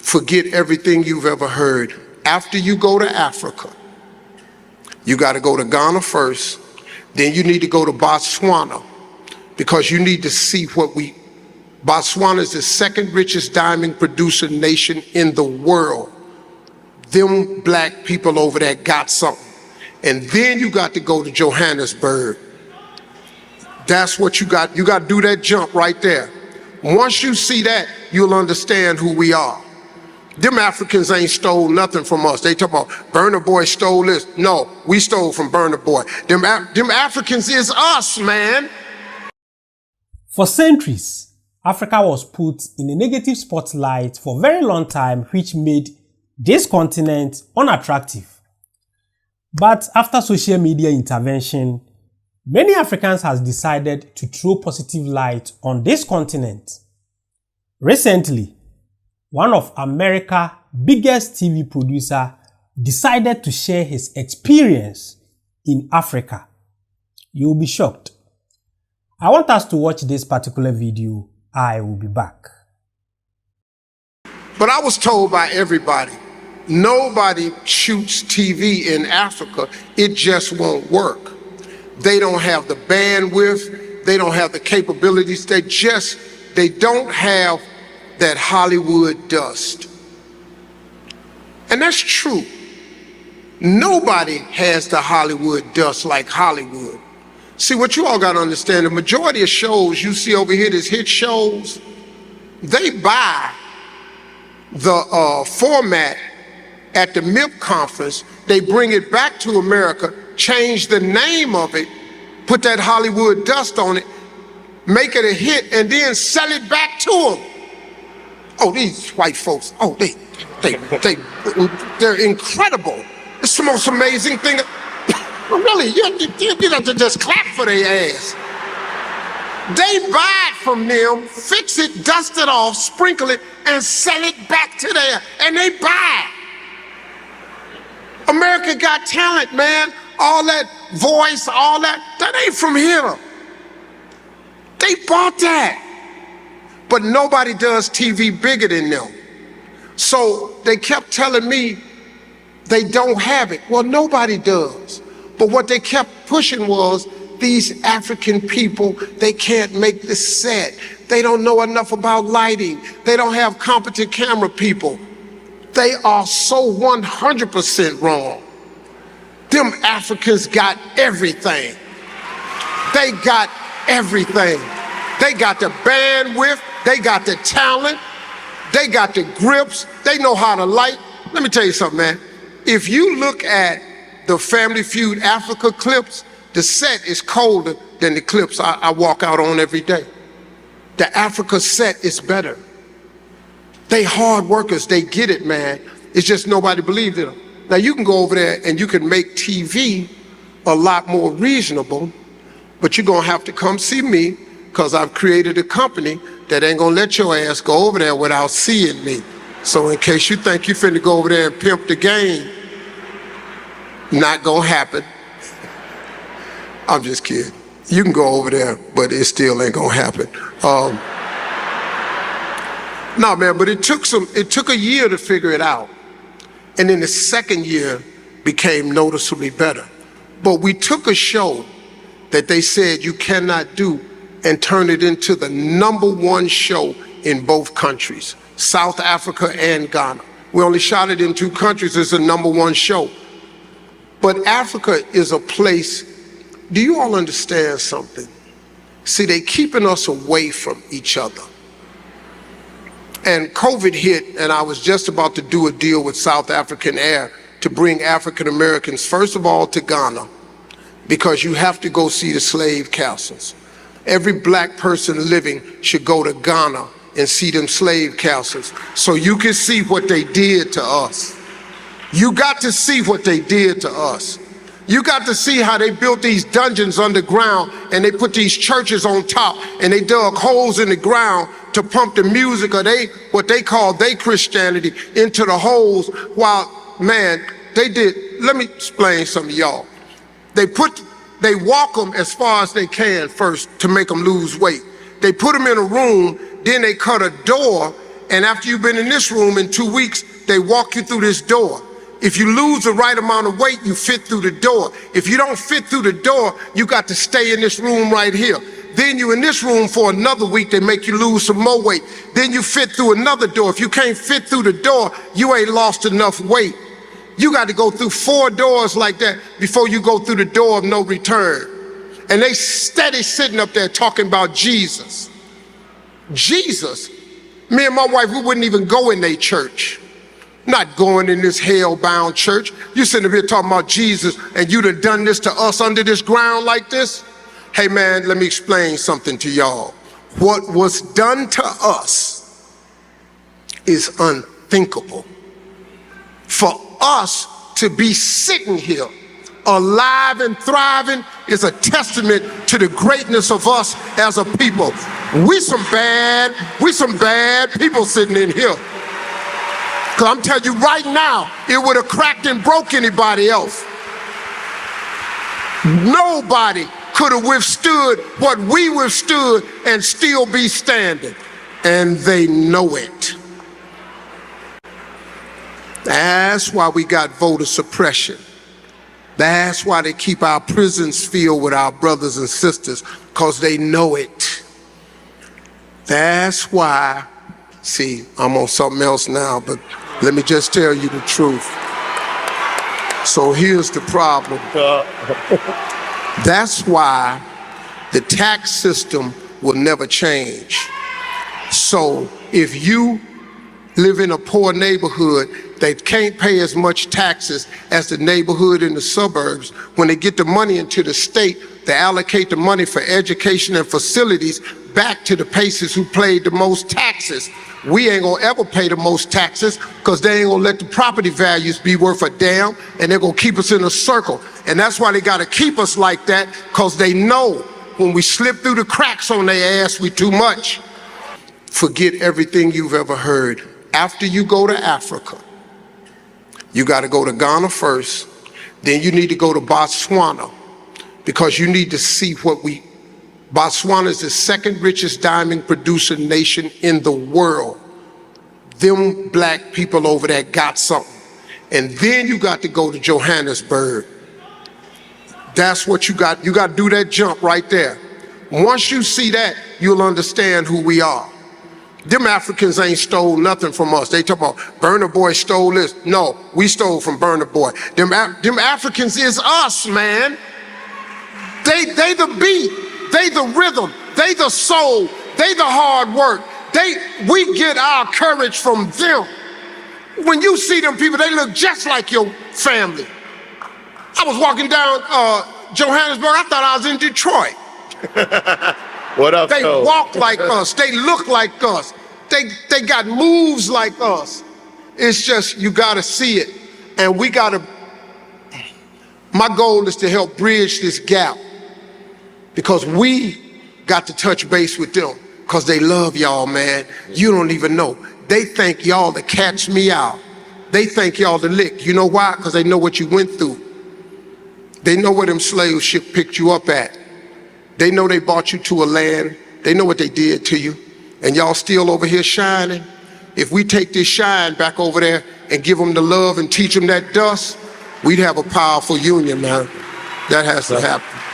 forget everything you've ever heard. After you go to Africa, you got to go to Ghana first, then you need to go to Botswana, because you need to see Botswana is the second richest diamond producer nation in the world. Them black people over there got something. And then you got to go to Johannesburg. That's what you got to do that jump right there. Once you see that, you'll understand who we are. Them Africans ain't stole nothing from us. They talk about Burna Boy stole this. No, we stole from Burna Boy. Them Africans is us, man. For centuries, Africa was put in a negative spotlight for a very long time, which made this continent unattractive. But after social media intervention, many Africans have decided to throw positive light on this continent. Recently, one of America's biggest TV producer decided to share his experience in Africa. You'll be shocked. I want us to watch this particular video. I will be back. But I was told by everybody, nobody shoots TV in Africa. It just won't work. They don't have the bandwidth. They don't have the capabilities. They don't have that Hollywood dust. And that's true. Nobody has the Hollywood dust like Hollywood. See, what you all got to understand, the majority of shows you see over here, these hit shows, they buy the format at the MIP conference, they bring it back to America, change the name of it, put that Hollywood dust on it, make it a hit, and then sell it back to them. Oh, these white folks, oh, they're incredible. It's the most amazing thing. Really, you have to just clap for their ass. They buy it from them, fix it, dust it off, sprinkle it, and sell it back to them, and they buy it. America Got Talent, man. All that voice, all that ain't from here. They bought that. But nobody does TV bigger than them. So they kept telling me they don't have it. Well, nobody does. But what they kept pushing was these African people, they can't make the set. They don't know enough about lighting. They don't have competent camera people. They are so 100% wrong. Them Africans got everything. They got everything. They got the bandwidth, they got the talent, they got the grips, they know how to light. Let me tell you something, man. If you look at the Family Feud Africa clips, the set is colder than the clips I walk out on every day. The Africa set is better. They hard workers, they get it, man. It's just nobody believed in them. Now you can go over there and you can make TV a lot more reasonable, but you're gonna have to come see me, because I've created a company that ain't gonna let your ass go over there without seeing me. So in case you think you finna go over there and pimp the game, not gonna happen. I'm just kidding. You can go over there, but it still ain't gonna happen. No, man, but it took a year to figure it out. And then the second year became noticeably better. But we took a show that they said you cannot do and turn it into the #1 show in both countries, South Africa and Ghana. We only shot it in 2 countries as a #1 show. But Africa is a place, do you all understand something? See, they keeping us away from each other. And COVID hit, and I was just about to do a deal with South African Air to bring African Americans, first of all, to Ghana, because you have to go see the slave castles. Every black person living should go to Ghana and see them slave castles so you can see what they did to us. You got to see what they did to us. You got to see how they built these dungeons underground and they put these churches on top and they dug holes in the ground to pump the music or what they call their Christianity into the holes while, man, they did, let me explain something to y'all. They walk them as far as they can first to make them lose weight. They put them in a room, then they cut a door And after you've been in this room in 2 weeks, they walk you through this door. If you lose the right amount of weight, you fit through the door. If you don't fit through the door, you got to stay in this room right here. Then you're in this room for another week, they make you lose some more weight. Then you fit through another door. If you can't fit through the door, you ain't lost enough weight. You got to go through 4 doors like that before you go through the door of no return. And they steady sitting up there talking about Jesus. Jesus. Me and my wife, we wouldn't even go in their church. Not going in this hell-bound church. You sitting up here talking about Jesus and you done this to us under this ground like this? Hey man, let me explain something to y'all. What was done to us is unthinkable. For us to be sitting here alive and thriving is a testament to the greatness of us as a people. We some bad people sitting in here. Because I'm telling you right now, it would have cracked and broke anybody else. Nobody could have withstood what we withstood and still be standing. And they know it. That's why we got voter suppression. That's why they keep our prisons filled with our brothers and sisters, because they know it. That's why, see, I'm on something else now, but let me just tell you the truth. So here's the problem. That's why the tax system will never change. So if you live in a poor neighborhood, they can't pay as much taxes as the neighborhood in the suburbs. When they get the money into the state, they allocate the money for education and facilities back to the places who paid the most taxes. We ain't gonna ever pay the most taxes because they ain't gonna let the property values be worth a damn, and they're gonna keep us in a circle. And that's why they gotta keep us like that, because they know when we slip through the cracks on their ass, we too much. Forget everything you've ever heard. After you go to Africa, you gotta go to Ghana first, then you need to go to Botswana, because you need to see what Botswana is the second richest diamond producing nation in the world. Them black people over there got something. And then you got to go to Johannesburg. That's what you got to do that jump right there. Once you see that, you'll understand who we are. Them Africans ain't stole nothing from us. They talk about Burna Boy stole this. No, we stole from Burna Boy. Them Africans is us, man. They the beat. They the rhythm, they the soul, they the hard work. We get our courage from them. When you see them people, they look just like your family. I was walking down Johannesburg, I thought I was in Detroit. What up, They walk like us, they look like us, they got moves like us. It's just, you gotta see it. And my goal is to help bridge this gap. Because we got to touch base with them, because they love y'all, man. You don't even know. They think y'all to catch me out. They think y'all to lick. You know why? Because they know what you went through. They know where them slave ship picked you up at. They know they brought you to a land. They know what they did to you. And y'all still over here shining. If we take this shine back over there and give them the love and teach them that dust, we'd have a powerful union, man. That has to happen.